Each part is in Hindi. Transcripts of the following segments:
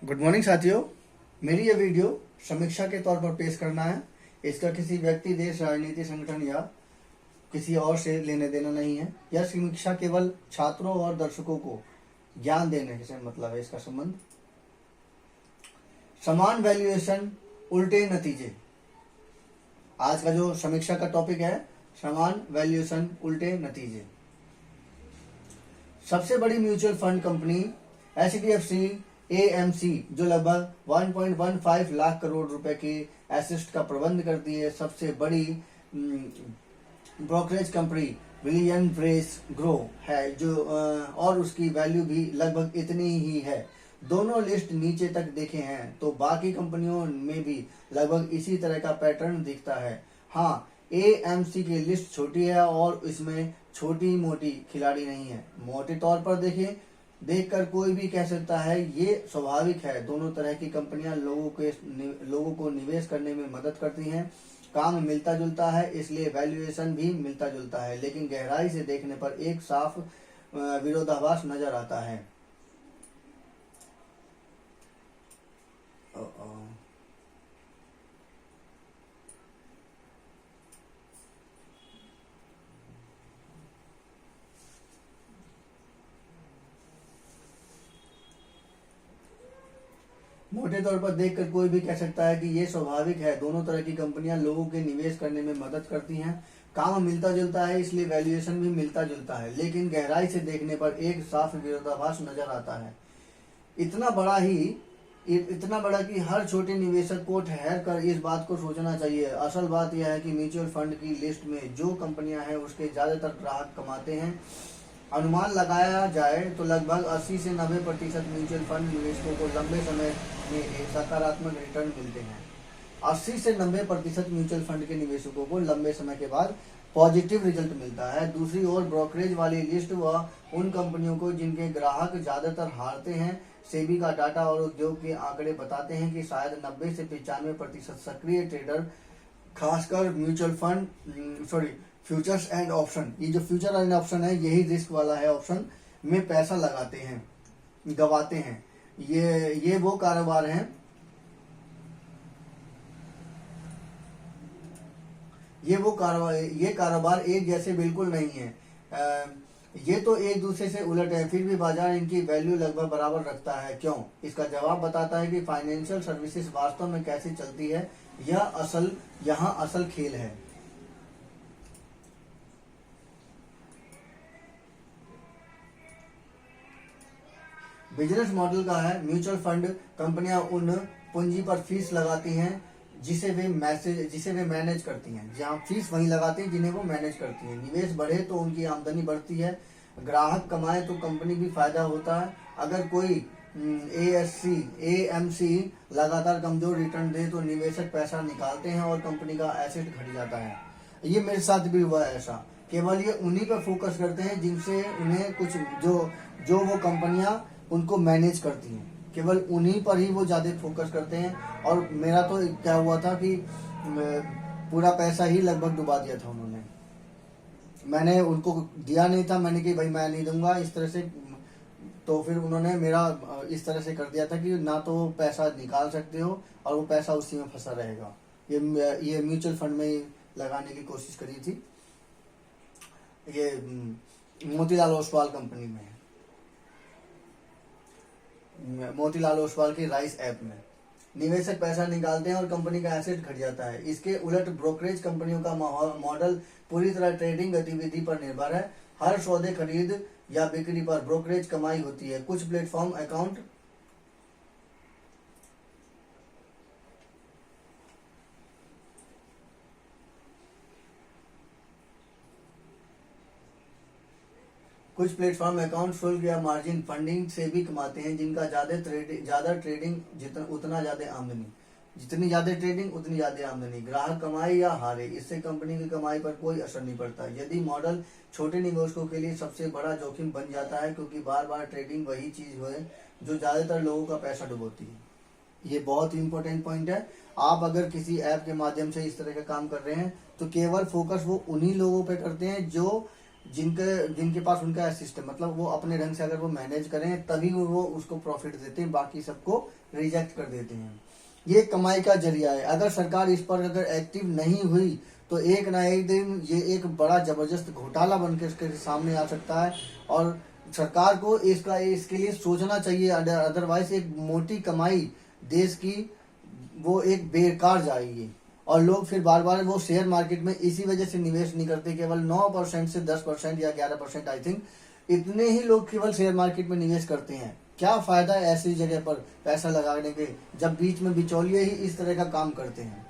गुड मॉर्निंग साथियों। मेरी ये वीडियो समीक्षा के तौर पर पेश करना है। इसका किसी व्यक्ति, देश, राजनीति, संगठन या किसी और से लेने देना नहीं है। यह समीक्षा केवल छात्रों और दर्शकों को ज्ञान देने से मतलब है। इसका संबंध समान वैल्यूएशन, उल्टे नतीजे। आज का जो समीक्षा का टॉपिक है, समान वैल्यूएशन, उल्टे नतीजे। सबसे बड़ी mutual fund company HDFC AMC, जो लगभग 1.15 लाख करोड़ रुपए के एसेट का प्रबंध करती है, सबसे बड़ी brokerage company William brace grow है, जो और उसकी वैल्यू भी लगभग इतनी ही है। दोनों लिस्ट नीचे तक देखे हैं तो बाकी कंपनियों में भी लगभग इसी तरह का पैटर्न दिखता है। हाँ, AMC की लिस्ट छोटी है और इसमें छोटी मोटी खिलाड़ी नहीं है। मोटे तौर पर देखकर कोई भी कह सकता है ये स्वाभाविक है। दोनों तरह की कंपनियां लोगों को निवेश करने में मदद करती हैं। काम मिलता जुलता है, इसलिए वैल्यूएशन भी मिलता जुलता है, लेकिन गहराई से देखने पर एक साफ विरोधाभास नजर आता है। मोटे तौर पर देखकर कोई भी कह सकता है कि ये स्वाभाविक है। दोनों तरह की कंपनियां लोगों के निवेश करने में मदद करती हैं। काम मिलता जुलता है, इसलिए वैल्यूएशन भी मिलता जुलता है, लेकिन गहराई से देखने पर एक साफ विरोधाभास नजर आता है। इतना बड़ा कि हर छोटे निवेशक को ठहर कर इस बात को सोचना चाहिए। असल बात यह है कि म्यूचुअल फंड की लिस्ट में जो कंपनियां हैं उसके ज्यादातर ग्राहक कमाते हैं। अनुमान लगाया जाए तो लगभग 80 से 90% म्यूचुअल फंड निवेशकों को लंबे समय में एक सकारात्मक रिटर्न मिलते हैं। 80 से 90% म्यूचुअल फंड के निवेशकों को लंबे समय के बाद पॉजिटिव रिजल्ट मिलता है। दूसरी ओर ब्रोकरेज वाली लिस्ट व उन कंपनियों को जिनके ग्राहक ज्यादातर हारते हैं। सेबी का डाटा और उद्योग के आंकड़े बताते हैं कि शायद 90 से 95% सक्रिय ट्रेडर, खासकर mutual fund futures and option, ये जो फ्यूचर एंड ऑप्शन है यही रिस्क वाला है, ऑप्शन में पैसा लगाते हैं, गवाते हैं। ये वो कारोबार हैं ये कारोबार एक जैसे बिल्कुल नहीं है। ये तो एक दूसरे से उलट है, फिर भी बाजार इनकी वैल्यू लगभग बराबर रखता है। क्यों? इसका जवाब बताता है कि फाइनेंशियल सर्विसेज वास्तव में कैसे चलती है। यहाँ असल खेल है। बिजनेस मॉडल का है। म्यूचुअल फंड कंपनियां उन पूंजी पर फीस लगाती हैं जिसे वे मैनेज करती हैं। जहां फीस वहीं लगाती हैं जिन्हें वो मैनेज करती हैं। निवेश बढ़े तो उनकी आमदनी बढ़ती है, ग्राहक कमाए तो कंपनी भी फायदा होता है। अगर कोई AMC लगातार कमजोर रिटर्न दे तो निवेशक पैसा निकालते हैं और कंपनी का एसेट घट जाता है। ये मेरे साथ भी हुआ है ऐसा। केवल ये उन्हीं पर फोकस करते हैं जिनसे उन्हें कुछ जो वो कंपनियां उनको मैनेज करती हैं, केवल उन्हीं पर ही वो ज्यादा फोकस करते हैं। और मेरा तो क्या हुआ था कि पूरा पैसा ही लगभग डुबा दिया था उन्होंने। मैंने उनको दिया नहीं था, मैंने कि भाई मैं नहीं दूंगा इस तरह से, तो फिर उन्होंने मेरा इस तरह से कर दिया था कि ना तो पैसा निकाल सकते हो और वो पैसा उसी में फंसा रहेगा। ये म्यूचुअल फंड में लगाने की कोशिश करी थी। ये मोतीलाल ओसवाल कंपनी में, मोतीलाल ओसवाल की राइस ऐप में निवेशक पैसा निकालते हैं और कंपनी का एसेट घट जाता है। इसके उलट ब्रोकरेज कंपनियों का मॉडल पूरी तरह ट्रेडिंग गतिविधि पर निर्भर है। हर सौदे, खरीद या बिक्री पर ब्रोकरेज कमाई होती है। कुछ प्लेटफॉर्म अकाउंट शुल्क या मार्जिन फंडिंग से भी कमाते हैं। जिनका ज्यादा ट्रेडिंग उतना ज्यादा आमदनी, जितनी ज्यादा ट्रेडिंग उतनी ज्यादा आमदनी। ग्राहक कमाए या हारे, इससे कंपनी की कमाई पर कोई असर नहीं पड़ता। यदि मॉडल छोटे निवेशकों के लिए सबसे बड़ा जोखिम बन जाता है, क्योंकि बार बार ट्रेडिंग वही चीज है जो ज्यादातर लोगों का पैसा डुबोती है। ये बहुत ही इंपॉर्टेंट पॉइंट है। आप अगर किसी ऐप के माध्यम से इस तरह का काम कर रहे हैं तो केवल फोकस वो उन्हीं लोगों पे करते हैं जो जिनके पास उनका असिस्टेंट, मतलब वो अपने ढंग से अगर वो मैनेज करें तभी वो उसको प्रॉफिट देते हैं, बाकी सबको रिजेक्ट कर देते हैं। ये कमाई का जरिया है। अगर सरकार इस पर अगर एक्टिव नहीं हुई तो एक ना एक दिन ये एक बड़ा जबरदस्त घोटाला बनकर इसके सामने आ सकता है, और सरकार को इसके लिए सोचना चाहिए। अदरवाइज एक मोटी कमाई देश की वो एक बेकार जाएगी, और लोग फिर बार बार वो शेयर मार्केट में इसी वजह से निवेश नहीं करते। केवल 9% से 10% या 11% आई थिंक इतने ही लोग केवल शेयर मार्केट में निवेश करते हैं। क्या फायदा है ऐसी जगह पर पैसा लगाने के, जब बीच में बिचौलिए ही इस तरह का काम करते हैं।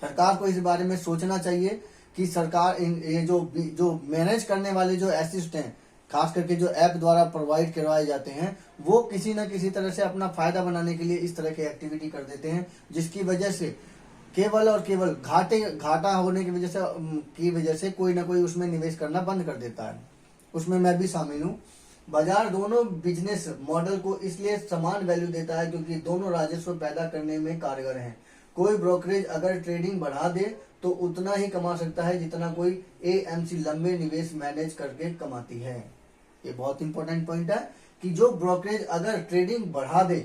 सरकार को इस बारे में सोचना चाहिए कि सरकार ये जो मैनेज करने वाले जो असिस्टेंट हैं, खास करके जो ऐप द्वारा प्रोवाइड करवाए जाते हैं, वो किसी न किसी तरह से अपना फायदा बनाने के लिए इस तरह की एक्टिविटी कर देते हैं, जिसकी वजह से केवल और केवल घाटा होने की वजह से कोई ना कोई उसमें निवेश करना बंद कर देता है। उसमें मैं भी शामिल हूँ। बाजार दोनों बिजनेस मॉडल को इसलिए समान वैल्यू देता है क्योंकि दोनों राजस्व पैदा करने में कारगर हैं। कोई ब्रोकरेज अगर ट्रेडिंग बढ़ा दे तो उतना ही कमा सकता है जितना कोई एएमसी लंबे निवेश मैनेज करके कमाती है। ये बहुत इंपॉर्टेंट पॉइंट है कि जो ब्रोकरेज अगर ट्रेडिंग बढ़ा दे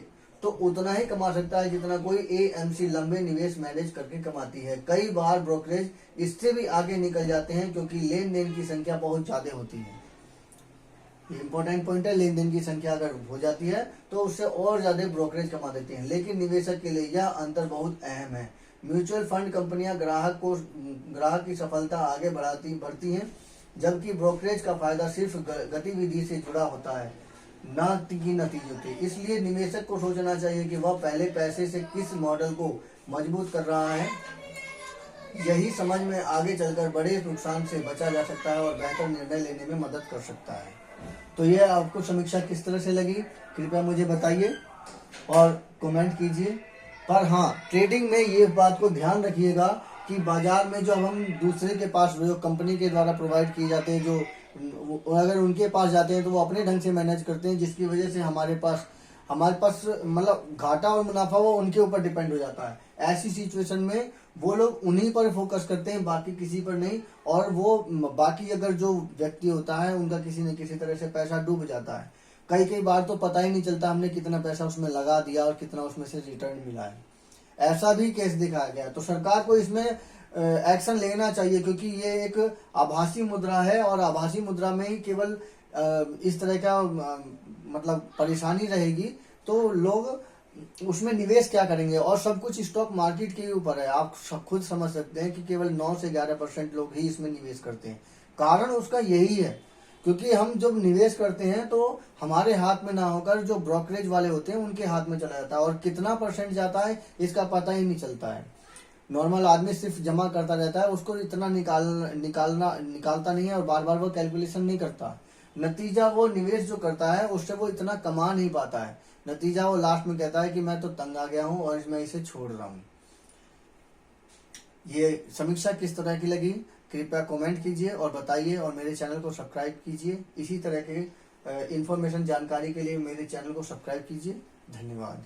तो उतना ही कमा सकता है जितना कोई एएमसी लंबे निवेश मैनेज करके कमाती है। कई बार ब्रोकरेज इससे भी आगे निकल जाते हैं क्योंकि लेन देन की संख्या बहुत ज्यादा होती है। ये इंपॉर्टेंट पॉइंट है, लेन देन की संख्या अगर हो जाती है तो उससे और ज्यादा ब्रोकरेज कमा देते हैं। लेकिन निवेशक के लिए यह अंतर बहुत अहम है। म्यूचुअल फंड कंपनियां ग्राहक की सफलता आगे बढ़ती हैं, जबकि ब्रोकरेज का फायदा सिर्फ गतिविधि से जुड़ा होता है, न कि नतीजों के। इसलिए निवेशक को सोचना चाहिए कि वह पहले पैसे से किस मॉडल को मजबूत कर रहा है। यही समझ में आगे चलकर बड़े नुकसान से बचा जा सकता है और बेहतर निर्णय लेने में मदद कर सकता है। तो ये आपको समीक्षा किस तरह से लगी कृपया मुझे बताइए और कमेंट कीजिए। पर हाँ, ट्रेडिंग में ये बात को ध्यान रखिएगा कि बाजार में जो हम दूसरे के पास जो कंपनी के द्वारा प्रोवाइड किए जाते हैं, जो अगर उनके पास जाते हैं तो वो अपने ढंग से मैनेज करते हैं, जिसकी वजह से हमारे पास मतलब घाटा और मुनाफा वो उनके ऊपर डिपेंड हो जाता है। ऐसी सिचुएशन में वो लोग उन्हीं पर फोकस करते हैं, बाकी किसी पर नहीं, और वो बाकी अगर जो व्यक्ति होता है उनका किसी न किसी तरह से पैसा डूब जाता है। कई बार तो पता ही नहीं चलता हमने कितना पैसा उसमें लगा दिया और कितना उसमें से रिटर्न मिला है। ऐसा भी केस दिखाया गया। तो सरकार को इसमें एक्शन लेना चाहिए क्योंकि ये एक आभासी मुद्रा है और आभासी मुद्रा में ही केवल इस तरह का मतलब परेशानी रहेगी तो लोग उसमें निवेश क्या करेंगे। और सब कुछ स्टॉक मार्केट के ऊपर है। आप खुद समझ सकते हैं कि केवल 9 से 11% लोग ही इसमें निवेश करते हैं। कारण उसका यही है क्योंकि हम जब निवेश करते हैं तो हमारे हाथ में ना होकर जो ब्रोकरेज वाले होते हैं उनके हाथ में चला जाता है, और कितना % जाता है इसका पता ही नहीं चलता है। नॉर्मल आदमी सिर्फ जमा करता रहता है, उसको इतना निकालता नहीं है और बार बार वो कैलकुलेशन नहीं करता। नतीजा वो निवेश जो करता है उससे वो इतना कमा नहीं पाता है। नतीजा वो लास्ट में कहता है कि मैं तो तंग आ गया हूं और मैं इसे छोड़ रहा हूं। ये समीक्षा किस तरह की लगी कृपया कमेंट कीजिए और बताइए, और मेरे चैनल को सब्सक्राइब कीजिए। इसी तरह के इंफॉर्मेशन जानकारी के लिए मेरे चैनल को सब्सक्राइब कीजिए। धन्यवाद।